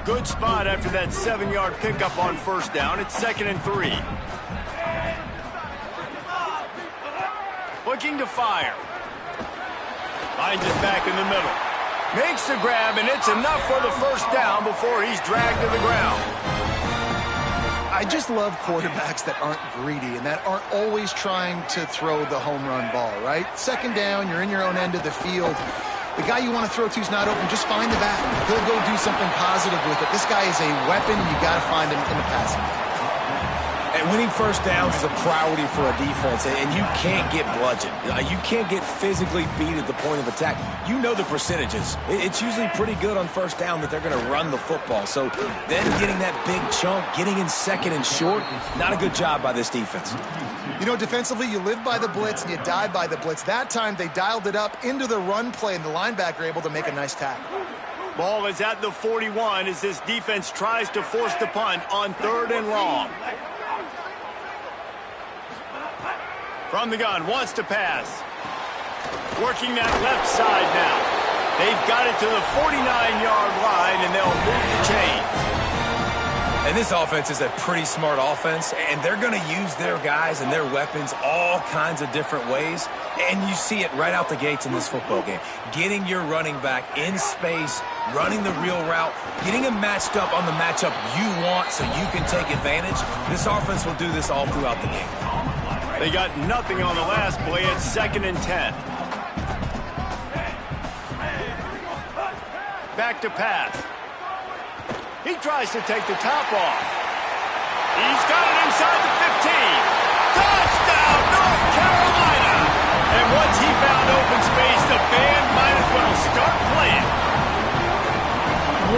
Good spot after that 7-yard pickup on first down. It's 2nd and 3. Looking to fire. Finds it back in the middle. Makes the grab, and it's enough for the first down before he's dragged to the ground. I just love quarterbacks that aren't greedy and that aren't always trying to throw the home run ball, right? 2nd down, you're in your own end of the field. The guy you want to throw to is not open. Just find the back. He'll go do something positive with it. This guy is a weapon. You got to find him in the passing game. And winning first downs is a priority for a defense, and you can't get bludgeoned. You can't get physically beat at the point of attack. You know the percentages. It's usually pretty good on first down that they're going to run the football. So then getting that big chunk, getting in 2nd and short, not a good job by this defense. You know, defensively, you live by the blitz and you die by the blitz. That time, they dialed it up into the run play, and the linebacker able to make a nice tackle. Ball is at the 41 as this defense tries to force the punt on 3rd and long. From the gun, wants to pass. Working that left side now. They've got it to the 49-yard line, and they'll move the chains. And this offense is a pretty smart offense, and they're going to use their guys and their weapons all kinds of different ways. And you see it right out the gates in this football game. Getting your running back in space, running the real route, getting him matched up on the matchup you want so you can take advantage. This offense will do this all throughout the game. They got nothing on the last play. It's 2nd and 10. Back to pass. He tries to take the top off. He's got it inside the 15. Touchdown, North Carolina! And once he found open space, the band might as well start playing.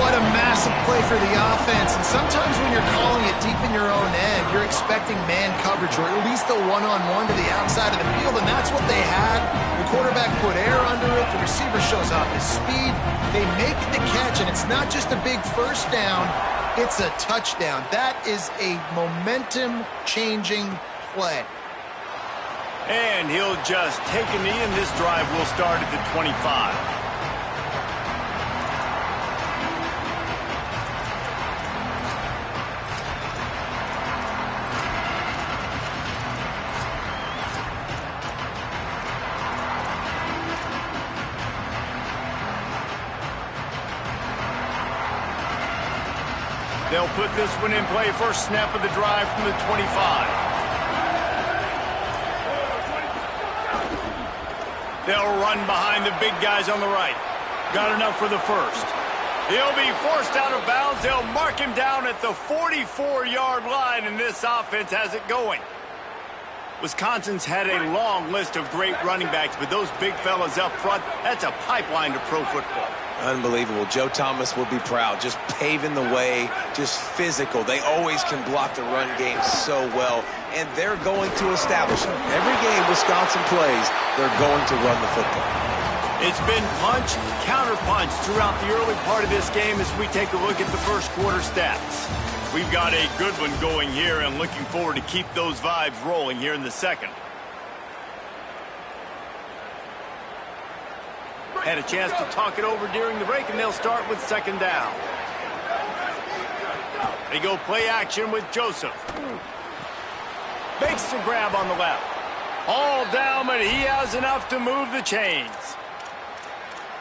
What a massive play for the offense. And sometimes when you're calling it deep in your own end, you're expecting man coverage or at least a one-on-one to the outside of the field, and that's what they had. The quarterback put air under it. The receiver shows off his speed. They make the catch, and it's not just a big first down. It's a touchdown. That is a momentum-changing play. And he'll just take a knee, and this drive will start at the 25. They'll put this one in play. First snap of the drive from the 25. They'll run behind the big guys on the right. Got enough for the first. He'll be forced out of bounds. They'll mark him down at the 44-yard line, and this offense has it going. Wisconsin's had a long list of great running backs, but those big fellas up front, that's a pipeline to pro football. Unbelievable. Joe Thomas will be proud. Just paving the way, just physical. They always can block the run game so well, and they're going to establish it. Every game Wisconsin plays, they're going to run the football. It's been punch, counter-punch throughout the early part of this game as we take a look at the first quarter stats. We've got a good one going here and looking forward to keep those vibes rolling here in the second. Had a chance to talk it over during the break, and they'll start with 2nd down. They go play action with Joseph. Makes the grab on the left. All down, but he has enough to move the chains.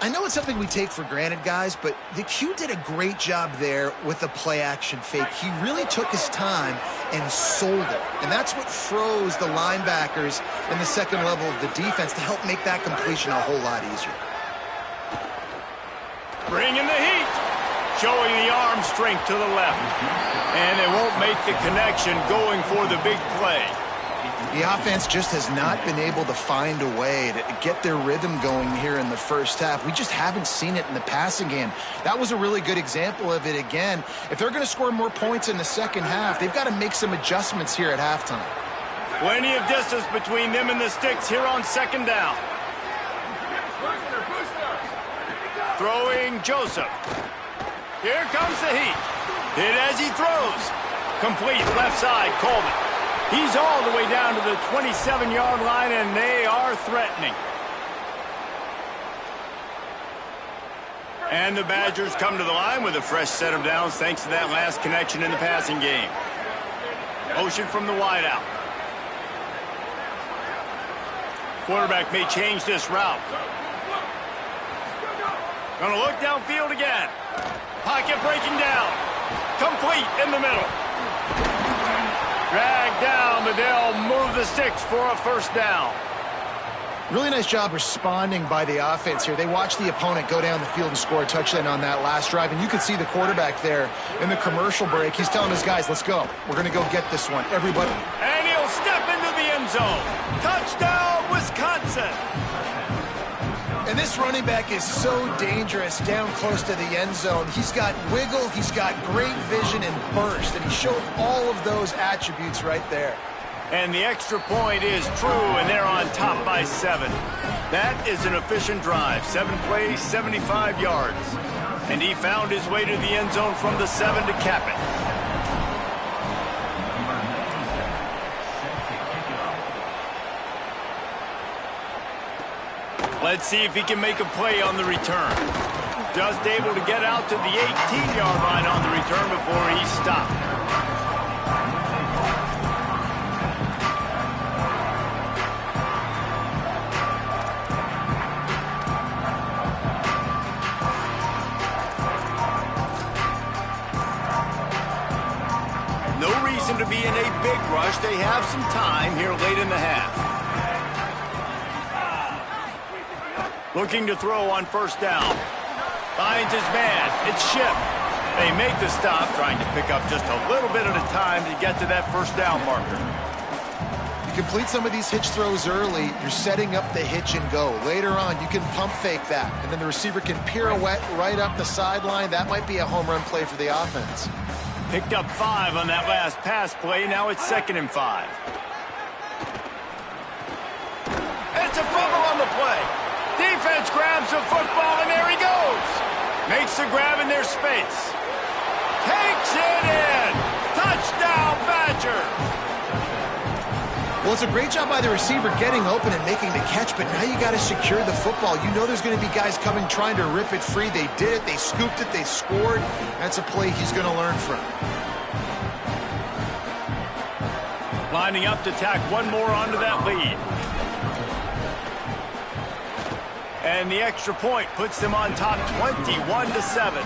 I know it's something we take for granted, guys, but the Q did a great job there with the play-action fake. He really took his time and sold it, and that's what froze the linebackers in the second level of the defense to help make that completion a whole lot easier. Bringing the heat, showing the arm strength to the left, and they won't make the connection going for the big play. The offense just has not been able to find a way to get their rhythm going here in the first half. We just haven't seen it in the passing game. That was a really good example of it again. If they're going to score more points in the second half, they've got to make some adjustments here at halftime. Plenty of distance between them and the sticks here on 2nd down. Throwing Joseph. Here comes the heat. Hit as he throws. Complete left side, Coleman. He's all the way down to the 27-yard line, and they are threatening. And the Badgers come to the line with a fresh set of downs thanks to that last connection in the passing game. Motion from the wideout. Quarterback may change this route. Gonna look downfield again. Pocket breaking down. Complete in the middle. Dragged down, but they'll move the sticks for a first down. Really nice job responding by the offense here. They watched the opponent go down the field and score a touchdown on that last drive, and you could see the quarterback there in the commercial break. He's telling his guys, let's go. We're going to go get this one. Everybody. And he'll step into the end zone. Touchdown, Wisconsin. And this running back is so dangerous down close to the end zone. He's got wiggle, he's got great vision and burst, and he showed all of those attributes right there. And the extra point is true, and they're on top by 7. That is an efficient drive. 7 plays, 75 yards. And he found his way to the end zone from the 7 to cap it. Let's see if he can make a play on the return. Just able to get out to the 18-yard line on the return before he stopped. To be in a big rush. They have some time here late in the half. Looking to throw on first down. Finds his man. It's Ship. They make the stop, trying to pick up just a little bit at a time to get to that first down marker. You complete some of these hitch throws early, you're setting up the hitch and go. Later on, you can pump fake that, and then the receiver can pirouette right up the sideline. That might be a home run play for the offense. Picked up 5 on that last pass play. Now it's 2nd and 5. It's a fumble on the play. Defense grabs the football, and there he goes. Makes the grab in their space. Takes it in. Touchdown, Badgers. Well, it's a great job by the receiver getting open and making the catch, but now you got to secure the football. You know there's going to be guys coming trying to rip it free. They did it. They scooped it. They scored. That's a play he's going to learn from. Lining up to tack one more onto that lead. And the extra point puts them on top 21-7.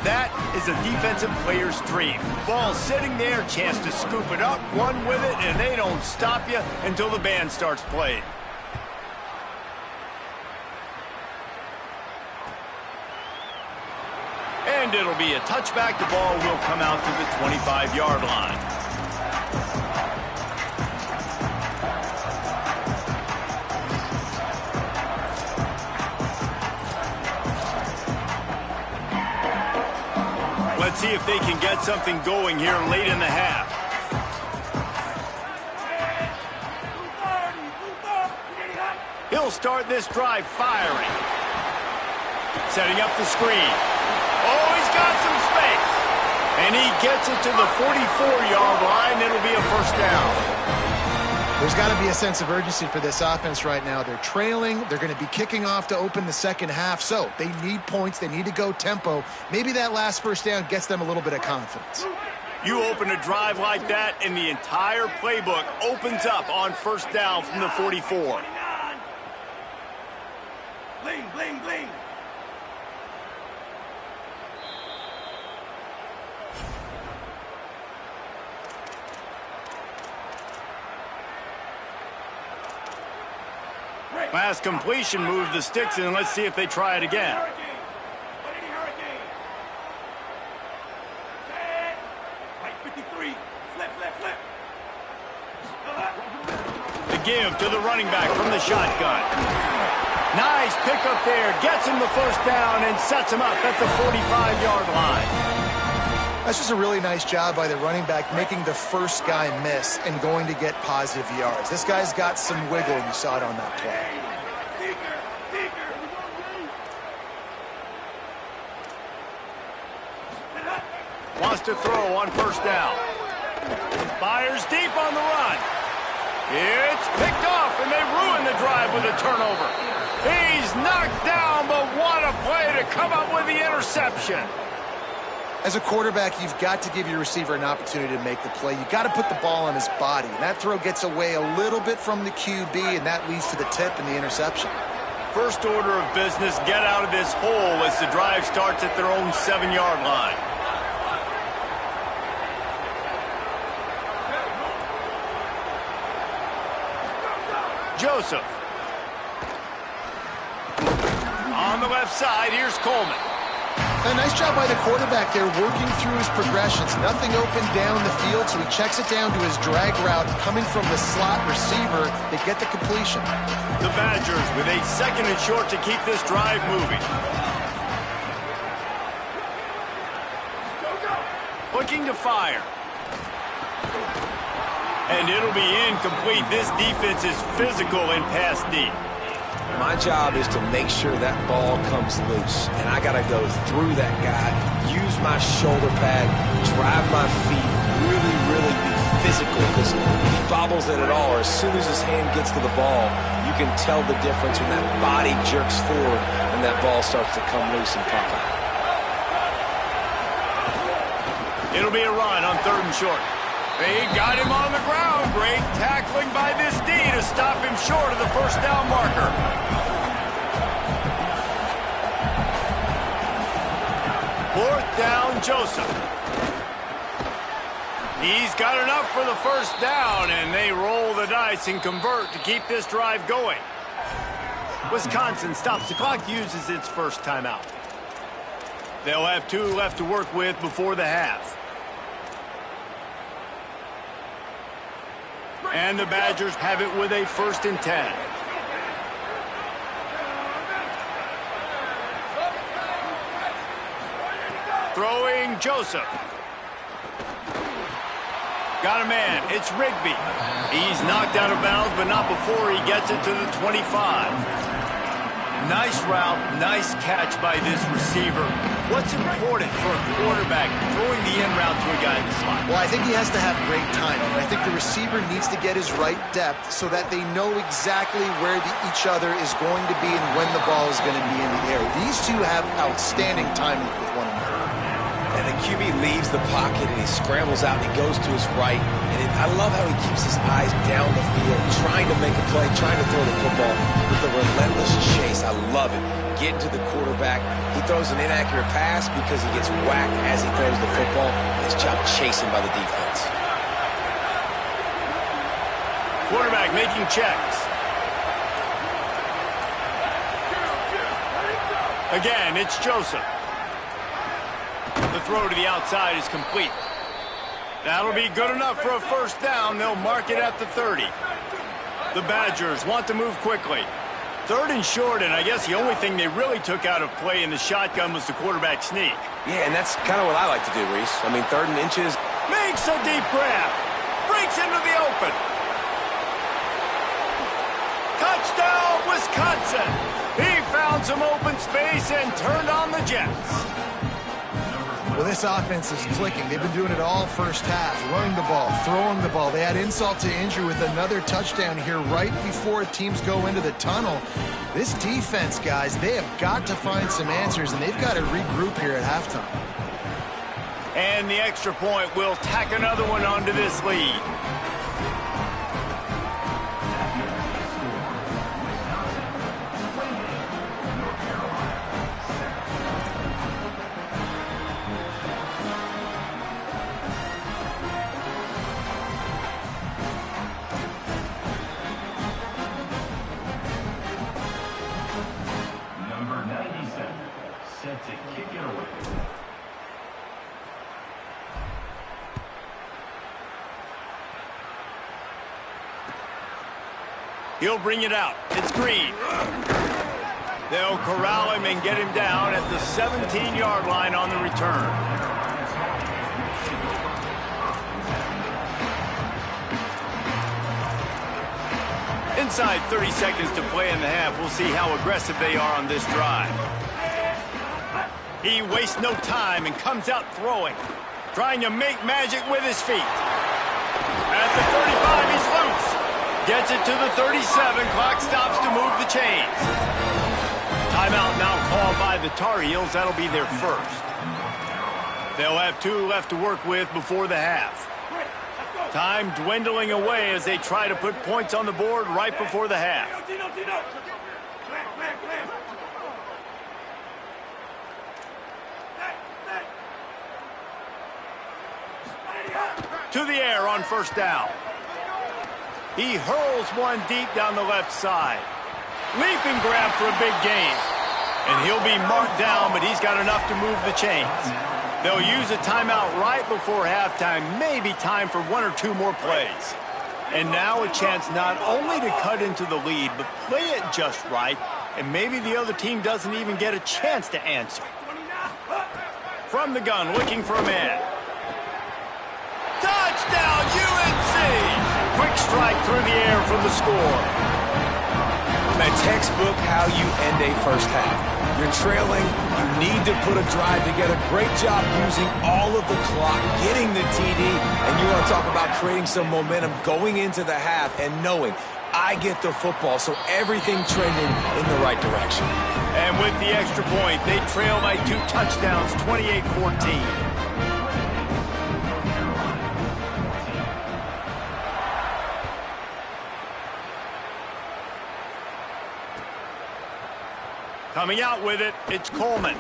That is a defensive player's dream. Ball sitting there, chance to scoop it up, run with it, and they don't stop you until the band starts playing. And it'll be a touchback. The ball will come out to the 25-yard line. Let's see if they can get something going here late in the half. He'll start this drive firing. Setting up the screen. Oh, he's got some space. And he gets it to the 44-yard line. It'll be a first down. There's got to be a sense of urgency for this offense right now. They're trailing. They're going to be kicking off to open the second half. So they need points. They need to go tempo. Maybe that last first down gets them a little bit of confidence. You open a drive like that, and the entire playbook opens up on first down from the 44. Bling, bling, bling. Last completion moved the sticks in. Let's see if they try it again. The give to the running back from the shotgun. Nice pickup there. Gets him the first down and sets him up at the 45-yard line. That's just a really nice job by the running back, making the first guy miss and going to get positive yards. This guy's got some wiggle, and you saw it on that play. Wants to throw on first down. Fires deep on the run. It's picked off, and they ruin the drive with a turnover. He's is knocked down, but what a play to come up with the interception. As a quarterback, you've got to give your receiver an opportunity to make the play. You've got to put the ball on his body. And that throw gets away a little bit from the QB, and that leads to the tip and the interception. First order of business, get out of this hole as the drive starts at their own 7-yard line. Joseph. On the left side, here's Coleman. A nice job by the quarterback there, working through his progressions. Nothing open down the field, so he checks it down to his drag route. Coming from the slot receiver, they get the completion. The Badgers with a 2nd and short to keep this drive moving. Looking to fire. And it'll be incomplete. This defense is physical and pass deep. My job is to make sure that ball comes loose, and I got to go through that guy, use my shoulder pad, drive my feet, really be physical, because he bobbles it at all, or as soon as his hand gets to the ball, you can tell the difference when that body jerks forward and that ball starts to come loose and pop out. It'll be a run on 3rd and short. They got him on the ground. Great tackling by this D to stop him short of the first down marker. Fourth down, Joseph. He's got enough for the first down, and they roll the dice and convert to keep this drive going. Wisconsin stops the clock, uses its first timeout. They'll have 2 left to work with before the half. And the Badgers have it with a 1st and 10. Throwing Joseph. Got a man. It's Rigby. He's knocked out of bounds, but not before he gets it to the 25. Nice route, nice catch by this receiver. What's important for a quarterback throwing the in route to a guy in the slot? Well, I think he has to have great timing. I think the receiver needs to get his right depth so that they know exactly where each other is going to be and when the ball is going to be in the air. These two have outstanding timing with one another. And the QB leaves the pocket and he scrambles out and he goes to his right. And I love how he keeps his eyes down the field, trying to make a play, trying to throw the football with a relentless chase. I love it. Getting to the quarterback. He throws an inaccurate pass because he gets whacked as he throws the football. And his job chasing by the defense. Quarterback making checks. Again, it's Joseph. The throw to the outside is complete. That'll be good enough for a first down. They'll mark it at the 30. The Badgers want to move quickly. 3rd and short, and I guess the only thing they really took out of play in the shotgun was the quarterback sneak. Yeah, and that's kind of what I like to do, Reese. I mean, 3rd and inches. Makes a deep grab. Breaks into the open. Touchdown, Wisconsin. He found some open space and turned on the Jets. Well, this offense is clicking. They've been doing it all first half, running the ball, throwing the ball. They had insult to injury with another touchdown here right before teams go into the tunnel. This defense, guys, they have got to find some answers, and they've got to regroup here at halftime. And the extra point will tack another one onto this lead. Set to kick it away. He'll bring it out. It's Green. They'll corral him and get him down at the 17-yard line on the return. Inside 30 seconds to play in the half. We'll see how aggressive they are on this drive. He wastes no time and comes out throwing, trying to make magic with his feet. At the 35, he's loose. Gets it to the 37. Clock stops to move the chains. Timeout now called by the Tar Heels. That'll be their first. They'll have 2 left to work with before the half. Time dwindling away as they try to put points on the board right before the half. To the air on first down. He hurls one deep down the left side. Leap and grab for a big gain. And he'll be marked down, but he's got enough to move the chains. They'll use a timeout right before halftime, maybe time for 1 or 2 more plays. And now a chance not only to cut into the lead, but play it just right, and maybe the other team doesn't even get a chance to answer. From the gun, looking for a man. Touchdown, UNC! Quick strike through the air for the score. That textbook how you end a first half. You're trailing, you need to put a drive together. Great job using all of the clock, getting the TD, and you want to talk about creating some momentum going into the half and knowing I get the football, so everything trending in the right direction. And with the extra point, they trail by 2 touchdowns, 28-14. Coming out with it, it's Coleman.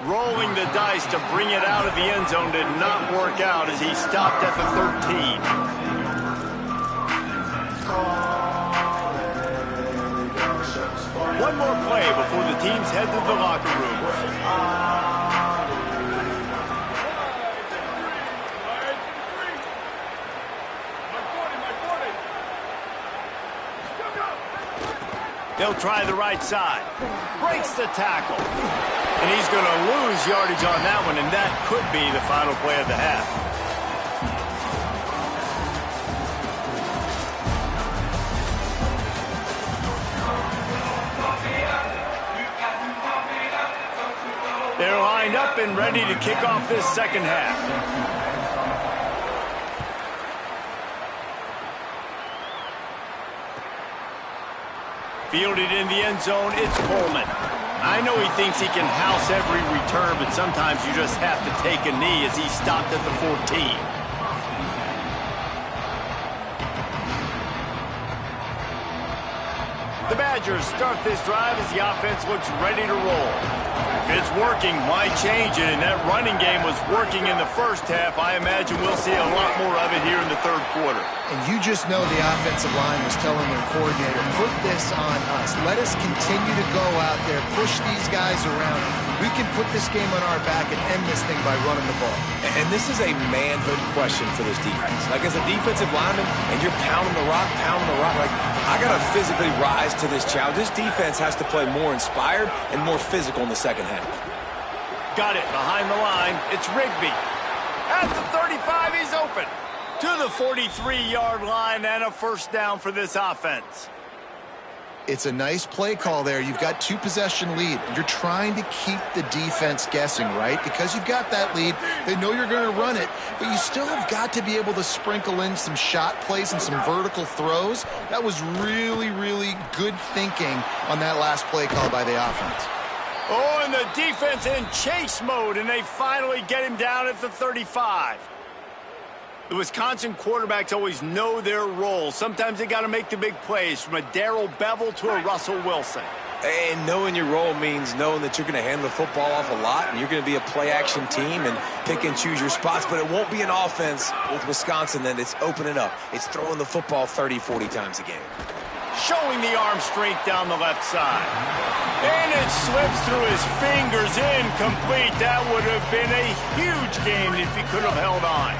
Rolling the dice to bring it out of the end zone did not work out as he stopped at the 13. One more play before the teams head to the locker rooms. They'll try the right side. Breaks the tackle. And he's going to lose yardage on that one, and that could be the final play of the half. They're lined up and ready to kick off this second half. Fielded in the end zone, it's Coleman. I know he thinks he can house every return, but sometimes you just have to take a knee as he stopped at the 14. The Badgers start this drive as the offense looks ready to roll. If it's working, why change it? And that running game was working in the first half. I imagine we'll see a lot more of it here in the third quarter. And you just know the offensive line was telling their coordinator, put this on us. Let us continue to go out there, push these guys around. We can put this game on our back and end this thing by running the ball. And this is a manhood question for this defense. Like, as a defensive lineman, and you're pounding the rock, like, I got to physically rise to this challenge. This defense has to play more inspired and more physical in the second half. Got it behind the line. It's Rigby. At the 35, he's open. To the 43-yard line and a first down for this offense. It's a nice play call there. You've got 2-possession lead. You're trying to keep the defense guessing, right? Because you've got that lead. They know you're going to run it, but you still have got to be able to sprinkle in some shot plays and some vertical throws. That was really, really good thinking on that last play call by the offense. Oh, and the defense in chase mode, and they finally get him down at the 35. The Wisconsin quarterbacks always know their role. Sometimes they got to make the big plays, from a Darrell Bevel to a Russell Wilson. And knowing your role means knowing that you're going to hand the football off a lot, and you're going to be a play-action team and pick and choose your spots, but it won't be an offense with Wisconsin that it's opening up. It's throwing the football 30, 40 times a game. Showing the arm strength down the left side. And it slips through his fingers, incomplete. That would have been a huge game if he could have held on.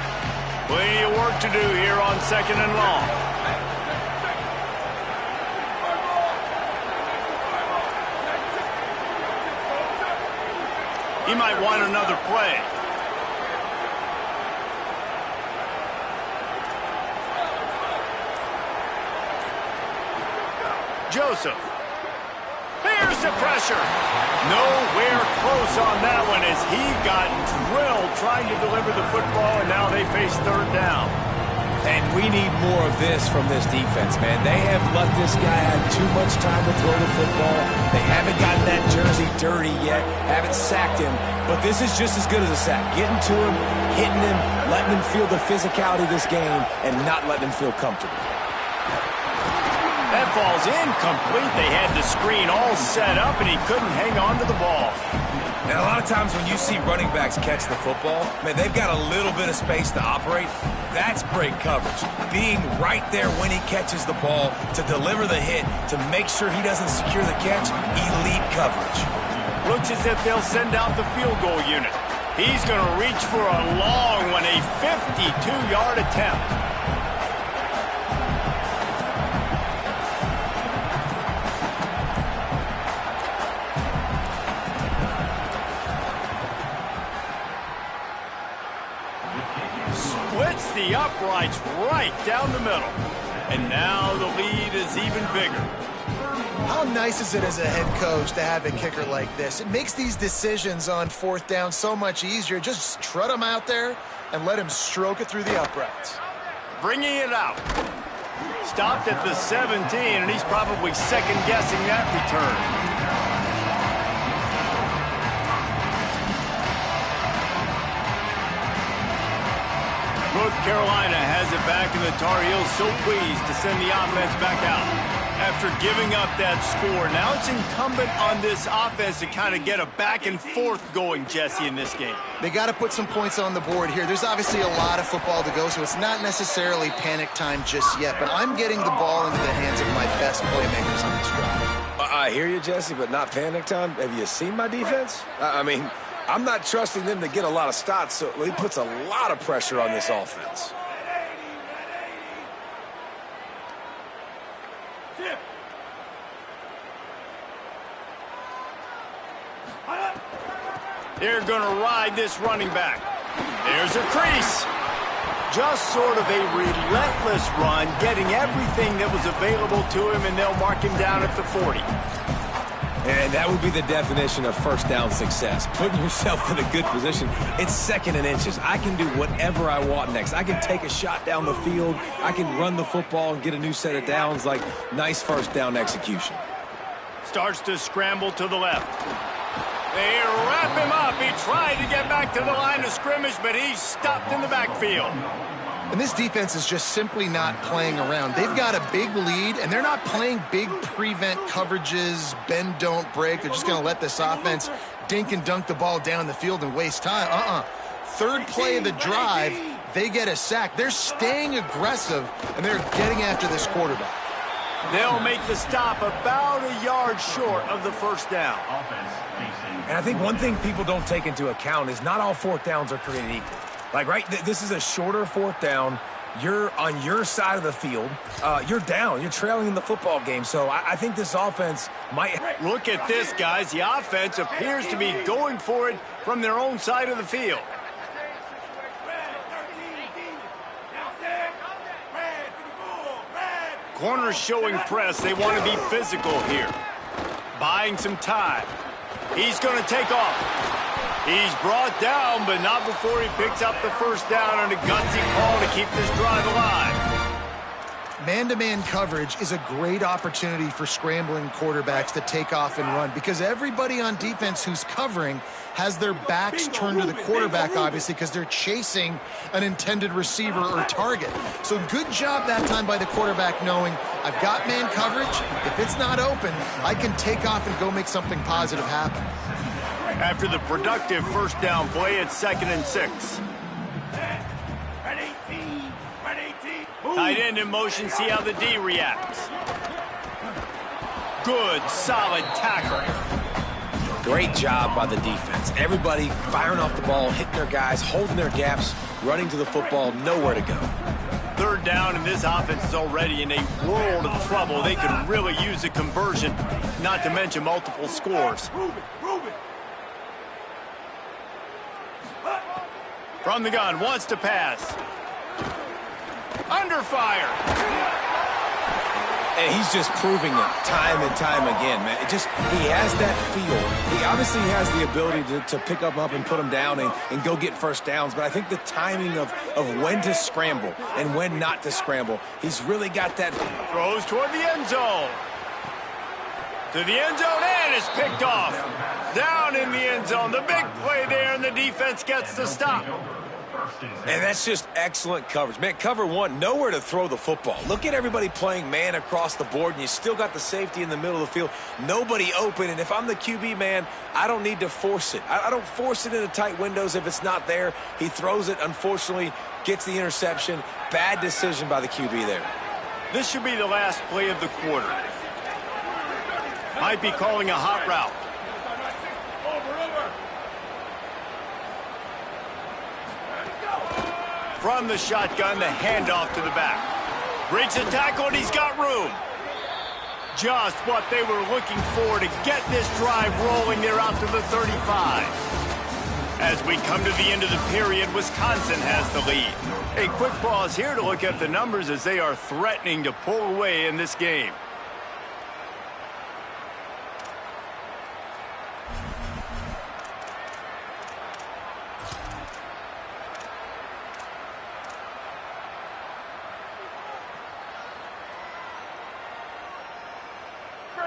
Plenty of work to do here on 2nd and long. He might want another play. Joseph. Here's the pressure. Nowhere close on that one as he got drilled trying to deliver the football, and now they face third down. And we need more of this from this defense, man. They have let this guy have too much time to throw the football. They haven't gotten that jersey dirty yet, haven't sacked him. But this is just as good as a sack. Getting to him, hitting him, letting him feel the physicality of this game, and not letting him feel comfortable. That ball's incomplete. They had the screen all set up, and he couldn't hang on to the ball. And a lot of times when you see running backs catch the football, man, they've got a little bit of space to operate. That's great coverage. Being right there when he catches the ball to deliver the hit, to make sure he doesn't secure the catch, elite coverage. Looks as if they'll send out the field goal unit. He's going to reach for a long one, a 52-yard attempt. Splits the uprights right down the middle. And now the lead is even bigger. How nice is it as a head coach to have a kicker like this? It makes these decisions on fourth down so much easier. Just trot him out there and let him stroke it through the uprights. Bringing it out. Stopped at the 17, and he's probably second-guessing that return. North Carolina has it back, and the Tar Heels so pleased to send the offense back out. After giving up that score, now it's incumbent on this offense to kind of get a back and forth going, Jesse, in this game. They got to put some points on the board here. There's obviously a lot of football to go, so it's not necessarily panic time just yet, but I'm getting the ball into the hands of my best playmakers on this drive. I hear you, Jesse, but not panic time. Have you seen my defense? I mean, I'm not trusting them to get a lot of stops, so he puts a lot of pressure on this offense. They're going to ride this running back. There's a crease. Just sort of a relentless run, getting everything that was available to him, and they'll mark him down at the 40. And that would be the definition of first down success. Putting yourself in a good position. It's second and inches. I can do whatever I want next. I can take a shot down the field. I can run the football and get a new set of downs. Like, nice first down execution. Starts to scramble to the left. They wrap him up. He tried to get back to the line of scrimmage, but he's stopped in the backfield. And this defense is just simply not playing around. They've got a big lead, and they're not playing big prevent coverages, bend, don't break. They're just going to let this offense dink and dunk the ball down the field and waste time. Third play of the drive, they get a sack. They're staying aggressive, and they're getting after this quarterback. They'll make the stop about a yard short of the first down. And I think one thing people don't take into account is not all fourth downs are created equal. Like, right, this is a shorter fourth down. You're on your side of the field. You're down. You're trailing in the football game. So I think this offense might... Look at this, guys. The offense appears to be going for it from their own side of the field. Corners showing press. They want to be physical here. Buying some time. He's going to take off. He's brought down, but not before he picks up the first down on a gutsy call to keep this drive alive. Man-to-man coverage is a great opportunity for scrambling quarterbacks to take off and run because everybody on defense who's covering has their backs turned to the quarterback, obviously, because they're chasing an intended receiver or target. So good job that time by the quarterback knowing I've got man coverage. If it's not open, I can take off and go make something positive happen. After the productive first down play, it's 2nd and 6. Tight end in motion, see how the D reacts. Good, solid tackle. Great job by the defense. Everybody firing off the ball, hitting their guys, holding their gaps, running to the football, nowhere to go. Third down, and this offense is already in a world of trouble. They could really use a conversion, not to mention multiple scores. From the gun, wants to pass. Under fire. And he's just proving it time and time again, man. He has that feel. He obviously has the ability to pick them up and put them down and go get first downs. But I think the timing of when to scramble and when not to scramble, he's really got that. Throws toward the end zone. To the end zone, and it's picked off. Down in the end zone. The big play there, and the defense gets the stop. And that's just excellent coverage. Man, cover one, nowhere to throw the football. Look at everybody playing man across the board, and you still got the safety in the middle of the field. Nobody open, and if I'm the QB, man, I don't need to force it. I don't force it into tight windows if it's not there. He throws it, unfortunately, gets the interception. Bad decision by the QB there. This should be the last play of the quarter. Might be calling a hot route. From the shotgun, the handoff to the back. Breaks the tackle, and he's got room. Just what they were looking for to get this drive rolling. They're out to the 35. As we come to the end of the period, Wisconsin has the lead. A quick pause here to look at the numbers as they are threatening to pull away in this game.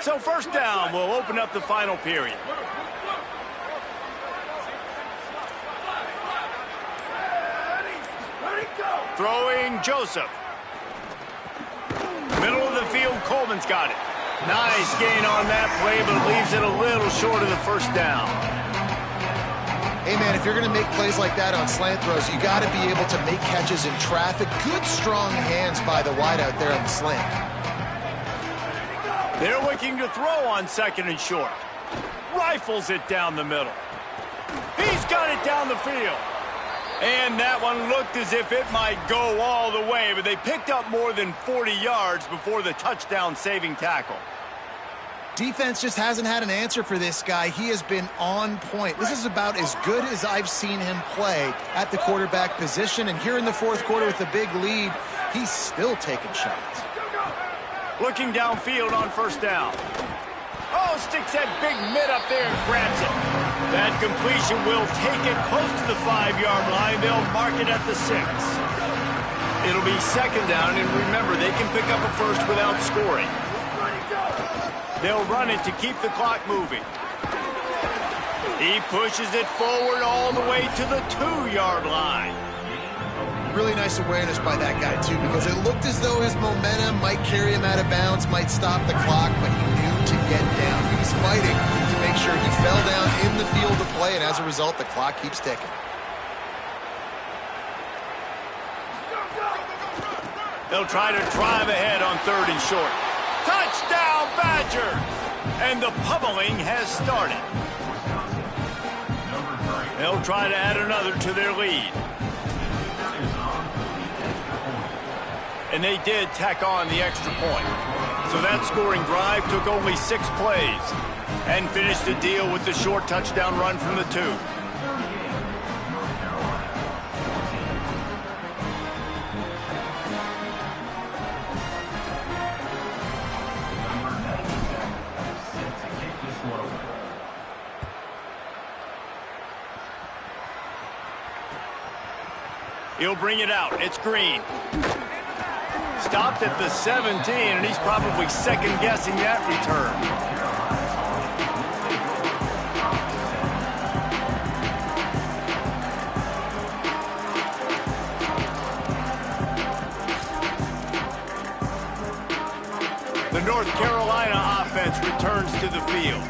So first down will open up the final period. Throwing Joseph. Middle of the field, Coleman's got it. Nice gain on that play, but leaves it a little short of the first down. Hey, man, if you're going to make plays like that on slant throws, you got to be able to make catches in traffic. Good, strong hands by the wideout there on the slant. They're looking to throw on second and short. Rifles it down the middle. He's got it down the field. And that one looked as if it might go all the way, but they picked up more than 40 yards before the touchdown-saving tackle. Defense just hasn't had an answer for this guy. He has been on point. This is about as good as I've seen him play at the quarterback position. And here in the fourth quarter with a big lead, he's still taking shots. Looking downfield on first down. Oh, sticks that big mid up there and grabs it. That completion will take it close to the 5-yard line. They'll mark it at the 6. It'll be second down, and remember, they can pick up a first without scoring. They'll run it to keep the clock moving. He pushes it forward all the way to the 2-yard line. Really nice awareness by that guy, too, because it looked as though his momentum might carry him out of bounds, might stop the clock, but he knew to get down. He was fighting to make sure he fell down in the field of play, and as a result, the clock keeps ticking. They'll try to drive ahead on third and short. Touchdown, Badgers! And the pummeling has started. They'll try to add another to their lead. And they did tack on the extra point. So that scoring drive took only 6 plays and finished the deal with the short touchdown run from the 2. He'll bring it out. It's Green. Stopped at the 17, and he's probably second-guessing that return. The North Carolina offense returns to the field.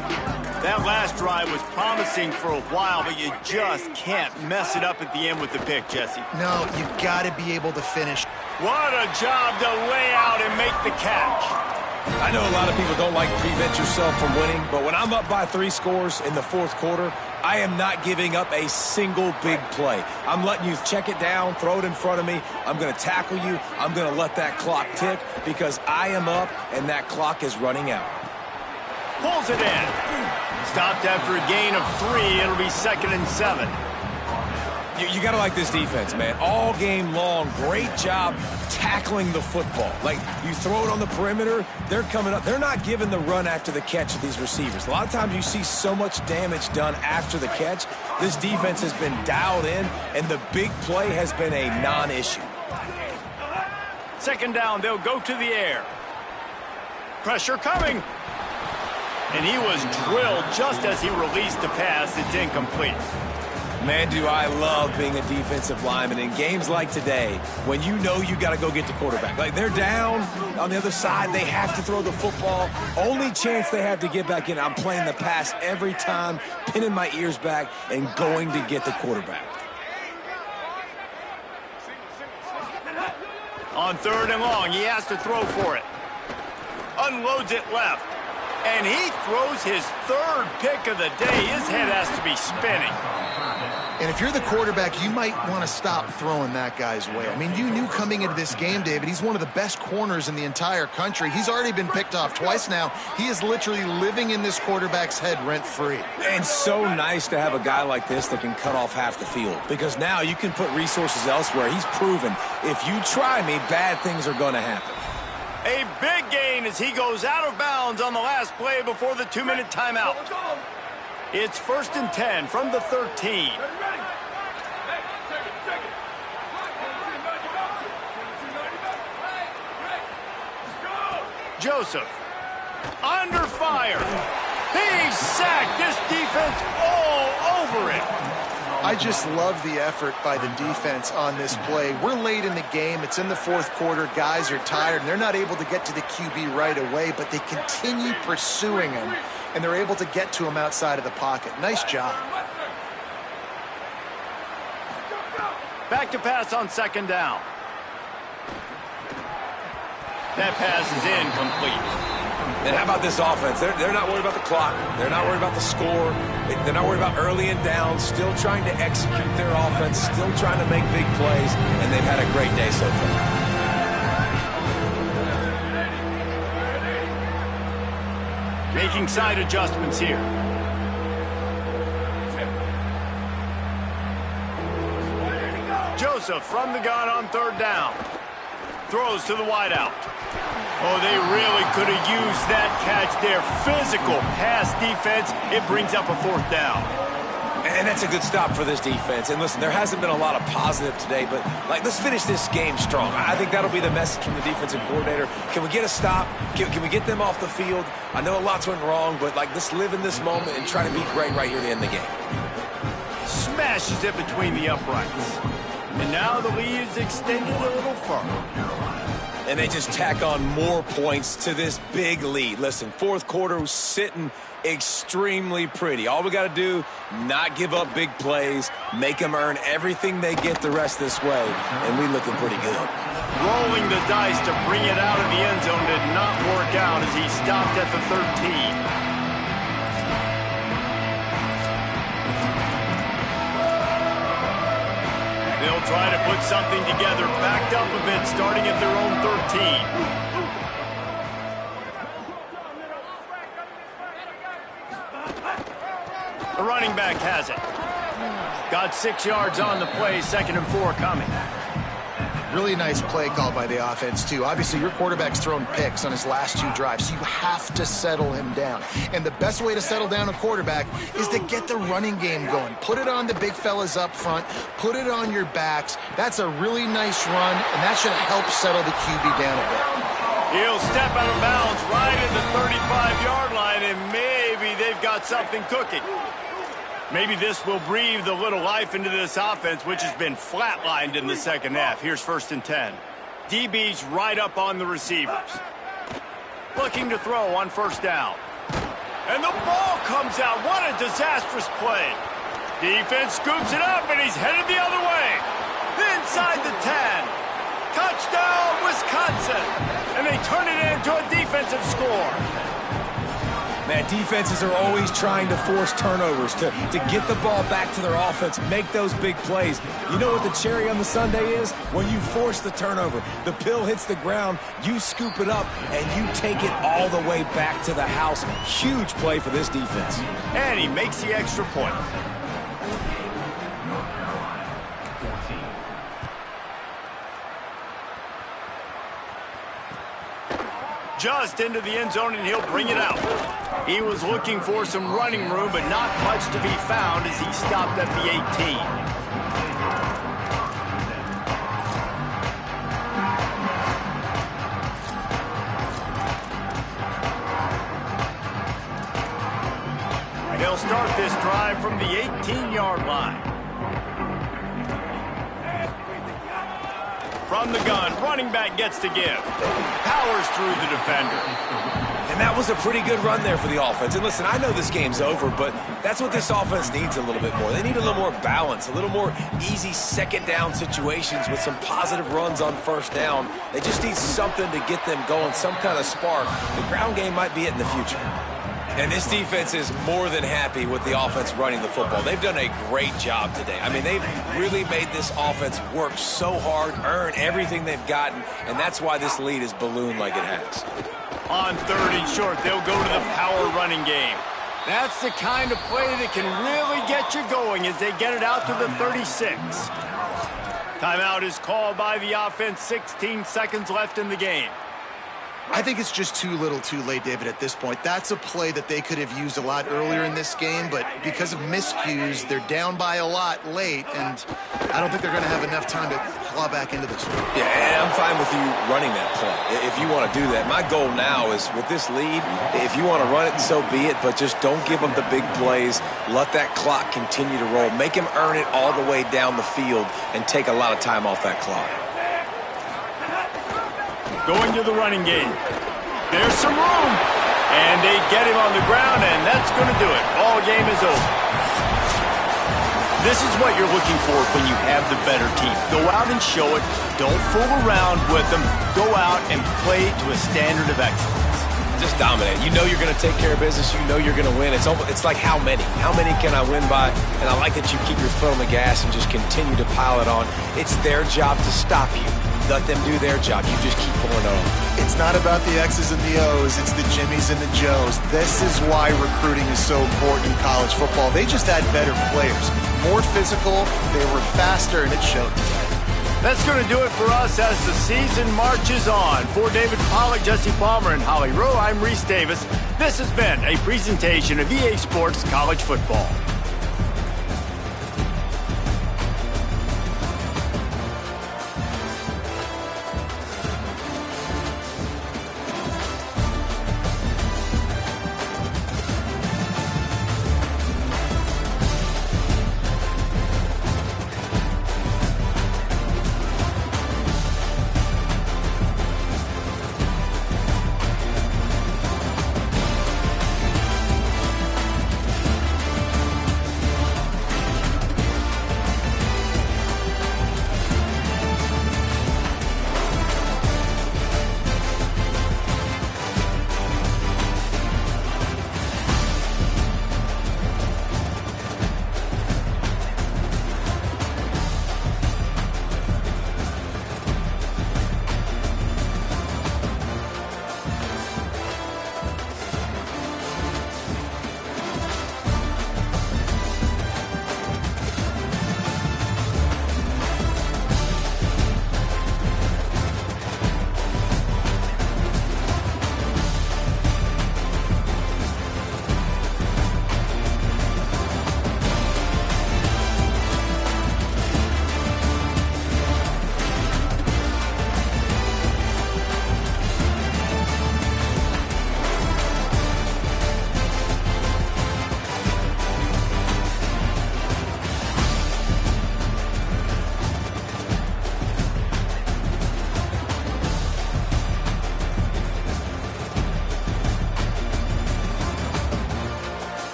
That last drive was promising for a while, but you just can't mess it up at the end with the pick, Jesse. No, you got to be able to finish. What a job to lay out and make the catch. I know a lot of people don't like prevent yourself from winning, but when I'm up by 3 scores in the fourth quarter, I am not giving up a single big play. I'm letting you check it down, throw it in front of me. I'm going to tackle you. I'm going to let that clock tick because I am up and that clock is running out. Pulls it in. Stopped after a gain of 3. It'll be second and 7. You got to like this defense, man. All game long, great job tackling the football. Like, you throw it on the perimeter, they're coming up. They're not giving the run after the catch with these receivers. A lot of times you see so much damage done after the catch. This defense has been dialed in, and the big play has been a non-issue. Second down, they'll go to the air. Pressure coming. And he was drilled just as he released the pass. It's incomplete. Man, do I love being a defensive lineman in games like today when you know you got to go get the quarterback. Like, they're down on the other side. They have to throw the football. Only chance they have to get back in. I'm playing the pass every time, pinning my ears back and going to get the quarterback. On third and long, he has to throw for it. Unloads it left. And he throws his third pick of the day. His head has to be spinning. And if you're the quarterback, you might want to stop throwing that guy's way. I mean, you knew coming into this game, David, he's one of the best corners in the entire country. He's already been picked off twice now. He is literally living in this quarterback's head rent-free. And so nice to have a guy like this that can cut off half the field, because now you can put resources elsewhere. He's proven if you try me, bad things are going to happen. A big gain as he goes out of bounds on the last play before the 2-minute timeout. It's 1st and 10 from the 13. Joseph, under fire. He's sacked. This defense all over it. I just love the effort by the defense on this play. We're late in the game. It's in the fourth quarter. Guys are tired, and they're not able to get to the QB right away, but they continue pursuing him, and they're able to get to him outside of the pocket. Nice job. Back to pass on second down. That pass is incomplete. And how about this offense? They're not worried about the clock. They're not worried about the score. They're not worried about early and down. Still trying to execute their offense. Still trying to make big plays. And they've had a great day so far. Making side adjustments here. Joseph from the gun on third down. Throws to the wideout. Oh, they really could have used that catch there. Physical pass defense. It brings up a fourth down. And that's a good stop for this defense. And listen, there hasn't been a lot of positive today, but let's finish this game strong. I think that'll be the message from the defensive coordinator. Can we get a stop? Can we get them off the field? I know a lot's went wrong, but let's live in this moment and try to be great right here to end the game. Smashes it between the uprights. And now the lead is extended a little further. And they just tack on more points to this big lead. Listen, fourth quarter was sitting extremely pretty. All we got to do, not give up big plays, make them earn everything they get the rest this way, and we looking pretty good. Rolling the dice to bring it out of the end zone did not work out as he stopped at the 13. They'll try to put something together, backed up a bit, starting at their own 13. The running back has it. Got 6 yards on the play, 2nd and 4 coming. Really nice play call by the offense, too. Obviously, your quarterback's thrown picks on his last 2 drives, so you have to settle him down. And the best way to settle down a quarterback is to get the running game going. Put it on the big fellas up front. Put it on your backs. That's a really nice run, and that should help settle the QB down a bit. He'll step out of bounds right at the 35-yard line, and maybe they've got something cooking. Maybe this will breathe a little life into this offense, which has been flatlined in the second half. Here's 1st and 10. DB's right up on the receivers. Looking to throw on 1st down. And the ball comes out. What a disastrous play. Defense scoops it up, and he's headed the other way. Inside the 10. Touchdown, Wisconsin. And they turn it into a defensive score. Man, defenses are always trying to force turnovers to get the ball back to their offense, make those big plays. You know what the cherry on the sundae is? When you force the turnover, the pill hits the ground, you scoop it up, and you take it all the way back to the house. Huge play for this defense. And he makes the extra point. 14. Just into the end zone, and he'll bring it out. He was looking for some running room, but not much to be found as he stopped at the 18. He'll start this drive from the 18-yard line. From the gun, running back gets to give. Powers through the defender. And that was a pretty good run there for the offense. And listen, I know this game's over, but that's what this offense needs a little bit more. They need a little more balance, a little more easy second down situations with some positive runs on first down. They just need something to get them going, some kind of spark. The ground game might be it in the future. And this defense is more than happy with the offense running the football. They've done a great job today. I mean, they've really made this offense work so hard, earn everything they've gotten, and that's why this lead is ballooned like it has. On 3rd and short, they'll go to the power running game. That's the kind of play that can really get you going as they get it out to the 36. Timeout is called by the offense. 16 seconds left in the game. I think it's just too little too late, David, at this point. That's a play that they could have used a lot earlier in this game, but because of miscues, they're down by a lot late, and I don't think they're going to have enough time to claw back into this one. Yeah, and I'm fine with you running that play if you want to do that. My goal now is with this lead, if you want to run it, so be it, but just don't give them the big plays. Let that clock continue to roll. Make them earn it all the way down the field and take a lot of time off that clock. Going to the running game. There's some room. And they get him on the ground, and that's going to do it. Ball game is over. This is what you're looking for when you have the better team. Go out and show it. Don't fool around with them. Go out and play to a standard of excellence. Just dominate. You know you're going to take care of business. You know you're going to win. It's like how many? How many can I win by? And I like that you keep your foot on the gas and just continue to pile it on. It's their job to stop you. Let them do their job. You just keep pulling on. It's not about the X's and the O's. It's the Jimmies and the Joes. This is why recruiting is so important in college football. They just had better players. More physical. They were faster, and it showed today. That's going to do it for us as the season marches on. For David Pollack, Jesse Palmer, and Holly Rowe, I'm Reese Davis. This has been a presentation of EA Sports College Football.